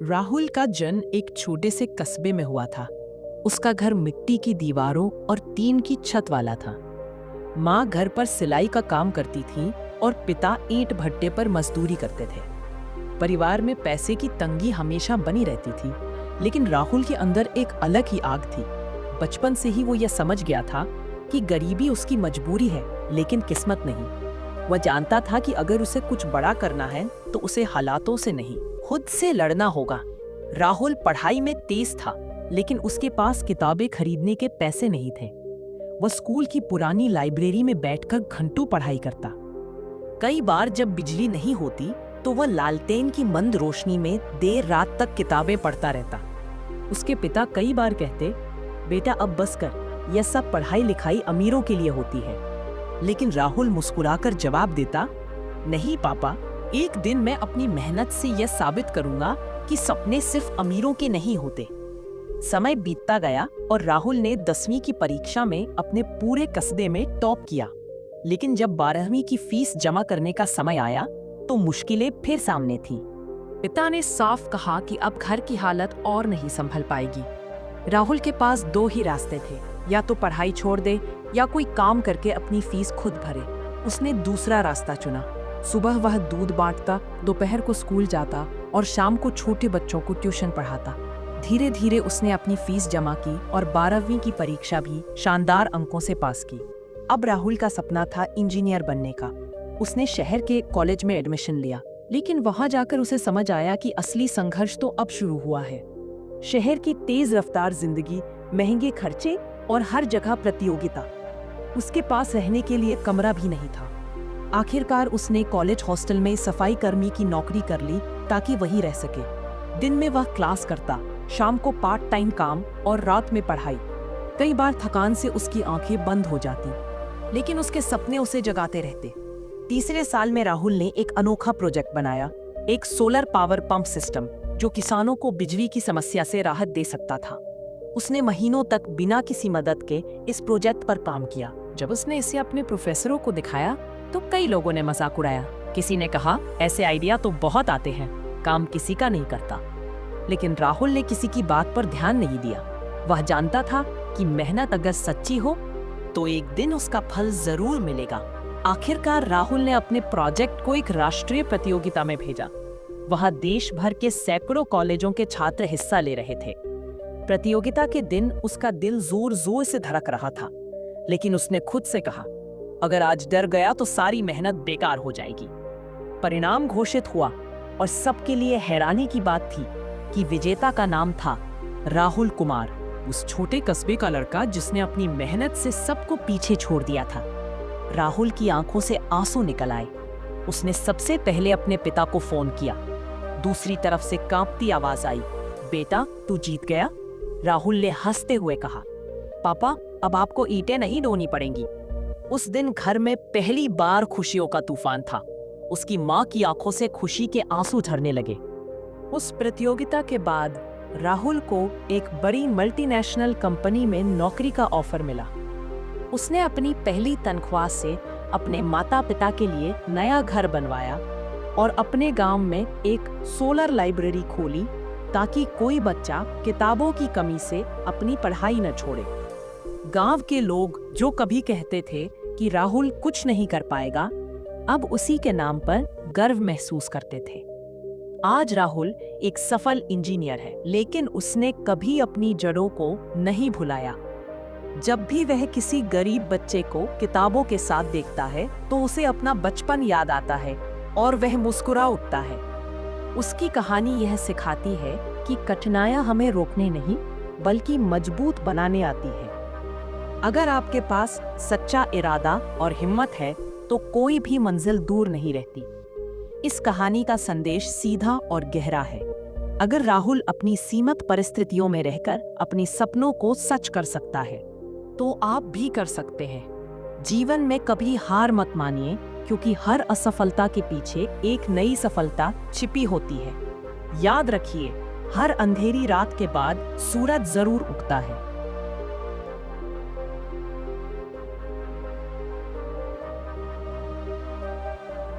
राहुल का जन्म एक छोटे से कस्बे में हुआ था। उसका घर मिट्टी की दीवारों और टीन की छत वाला था। माँ घर पर सिलाई का काम करती थी और पिता ईंट भट्टे पर मजदूरी करते थे। परिवार में पैसे की तंगी हमेशा बनी रहती थी, लेकिन राहुल के अंदर एक अलग ही आग थी। बचपन से ही वो यह समझ गया था कि गरीबी उसकी मजबूरी है, लेकिन किस्मत नहीं। वह जानता था कि अगर उसे कुछ बड़ा करना है तो उसे हालातों से नहीं, खुद से लड़ना होगा। राहुल पढ़ाई में तेज था, लेकिन उसके पास किताबें खरीदने के पैसे नहीं थे। वह स्कूल की पुरानी लाइब्रेरी में बैठकर घंटों पढ़ाई करता। कई बार जब बिजली नहीं होती तो वह लालटेन की मंद रोशनी में देर रात तक किताबें पढ़ता रहता। उसके पिता कई बार कहते, बेटा अब बस कर, यह सब पढ़ाई लिखाई अमीरों के लिए होती है। लेकिन राहुल मुस्कुराकर जवाब देता, नहीं पापा, एक दिन मैं अपनी मेहनत से यह साबित करूंगा कि सपने सिर्फ अमीरों के नहीं होते। समय बीतता गया और राहुल ने 10वीं की परीक्षा में अपने पूरे कस्बे में टॉप किया। लेकिन जब 12वीं की फीस जमा करने का समय आया तो मुश्किलें फिर सामने थीं। पिता ने साफ कहा कि अब घर की हालत और नहीं संभल पाएगी। राहुल के पास दो ही रास्ते थे, या तो पढ़ाई छोड़ दे या कोई काम करके अपनी फीस खुद भरे। उसने दूसरा रास्ता चुना। सुबह वह दूध बांटता, दोपहर को स्कूल जाता और शाम को छोटे बच्चों को ट्यूशन पढ़ाता। धीरे धीरे उसने अपनी फीस जमा की और 12वीं की परीक्षा भी शानदार अंकों से पास की। अब राहुल का सपना था इंजीनियर बनने का। उसने शहर के कॉलेज में एडमिशन लिया, लेकिन वहां जाकर उसे समझ आया कि असली संघर्ष तो अब शुरू हुआ है। शहर की तेज रफ्तार जिंदगी, महंगे खर्चे और हर जगह प्रतियोगिता। उसके पास रहने के लिए कमरा भी नहीं था। आखिरकार उसने कॉलेज हॉस्टल में सफाई कर्मी की नौकरी कर ली ताकि वहीं रह सके। दिन में वह क्लास करता, शाम को पार्ट टाइम काम और रात में पढ़ाई। कई बार थकान से उसकी आंखें बंद हो जाती, लेकिन उसके सपने उसे जगाते रहते। तीसरे साल में राहुल ने एक अनोखा प्रोजेक्ट बनाया, एक सोलर पावर पंप सिस्टम जो किसानों को बिजली की समस्या से राहत दे सकता था। उसने महीनों तक बिना किसी मदद के इस प्रोजेक्ट पर काम किया। जब उसने इसे अपने प्रोफेसरों को दिखाया तो कई लोगों ने मजाक उड़ाया। किसी ने कहा, ऐसे आइडिया तो बहुत आते हैं, काम किसी का नहीं करता। लेकिन राहुल ने किसी की बात पर ध्यान नहीं दिया। वह जानता था कि मेहनत अगर सच्ची हो तो एक दिन उसका फल जरूर मिलेगा। आखिरकार राहुल ने अपने प्रोजेक्ट को एक राष्ट्रीय प्रतियोगिता में भेजा। वहां देश भर के सैकड़ों कॉलेजों के छात्र हिस्सा ले रहे थे। प्रतियोगिता के दिन उसका दिल जोर जोर से धड़क रहा था, लेकिन उसने खुद से कहा, अगर आज डर गया तो सारी मेहनत बेकार हो जाएगी। परिणाम घोषित हुआ और सबके लिए हैरानी की बात थी कि विजेता का नाम था राहुल कुमार, उस छोटे कस्बे का लड़का जिसने अपनी मेहनत से सबको पीछे छोड़ दिया था। राहुल की आंखों से आंसू निकल आए। उसने सबसे पहले अपने पिता को फोन किया। दूसरी तरफ से कांपती आवाज आई, बेटा तू जीत गया। राहुल ने हंसते हुए कहा, पापा अब आपको ईंटें नहीं ढोनी पड़ेंगी। उस दिन घर में पहली बार खुशियों का तूफान था। उसकी माँ की आंखों से खुशी के आंसू झरने लगे। उस प्रतियोगिता के बाद राहुल को एक बड़ी मल्टीनेशनल कंपनी में नौकरी का ऑफर मिला। उसने अपनी पहली तनख्वाह से अपने माता पिता के लिए नया घर बनवाया और अपने गांव में एक सोलर लाइब्रेरी खोली ताकि कोई बच्चा किताबों की कमी से अपनी पढ़ाई न छोड़े। गांव के लोग जो कभी कहते थे कि राहुल कुछ नहीं कर पाएगा, अब उसी के नाम पर गर्व महसूस करते थे। आज राहुल एक सफल इंजीनियर है, लेकिन उसने कभी अपनी जड़ों को नहीं भुलाया। जब भी वह किसी गरीब बच्चे को किताबों के साथ देखता है तो उसे अपना बचपन याद आता है और वह मुस्कुरा उठता है। उसकी कहानी यह सिखाती है कि कठिनाइयां हमें रोकने नहीं बल्कि मजबूत बनाने आती है। अगर आपके पास सच्चा इरादा और हिम्मत है तो कोई भी मंजिल दूर नहीं रहती। इस कहानी का संदेश सीधा और गहरा है। अगर राहुल अपनी सीमित परिस्थितियों में रहकर अपने सपनों को सच कर सकता है तो आप भी कर सकते हैं। जीवन में कभी हार मत मानिए, क्योंकि हर असफलता के पीछे एक नई सफलता छिपी होती है। याद रखिए, हर अंधेरी रात के बाद सूरज जरूर उगता है।